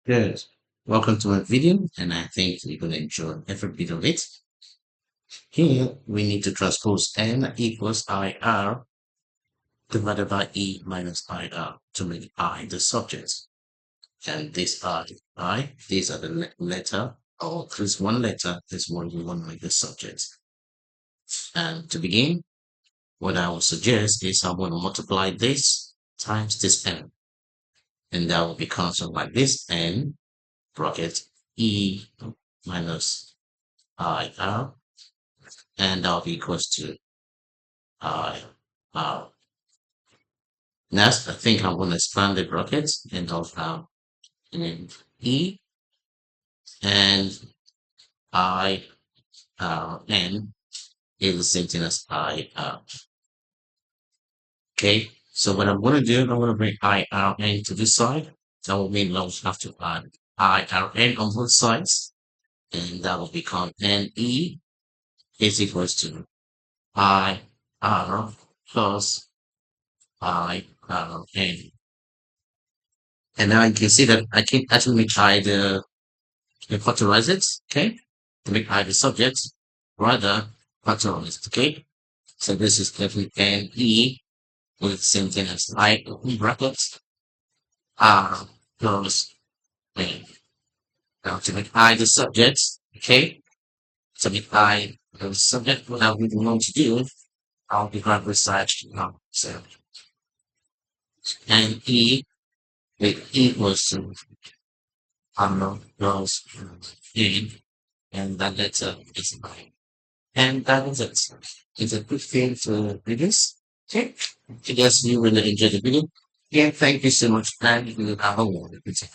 Good. Welcome to my video, and I think you're going to enjoy every bit of it. Here, we need to transpose n equals IR divided by E minus IR to make I the subject. And this these are the letter, or there's one letter, this one we want to make the subject. And to begin, what I will suggest is I'm going to multiply this times this n. And that will become something like this, n bracket E minus IR, and that'll be equals to I R. Next, I think I'm going to expand the brackets and I'll have E and I R N is the same thing as I R. Okay, so what I'm going to do, I'm going to bring I R N to this side. That will mean I'll have to add I R N on both sides, and that will become N E is equals to I R plus I R N. And now you can see that I can actually make I the factorize it, okay? To make I the subject, rather factorize it, okay? So this is definitely N E with the same thing as I open brackets R plus N. Now to make I the subject, okay? To make I the subject, what I would want to do, I'll be grab this side now. So N E it equals to plus N, and that letter is I. And that is it. It's a quick thing to do this. Okay. I guess you really enjoyed the video. Yeah, thank you so much, and you have a wonderful day.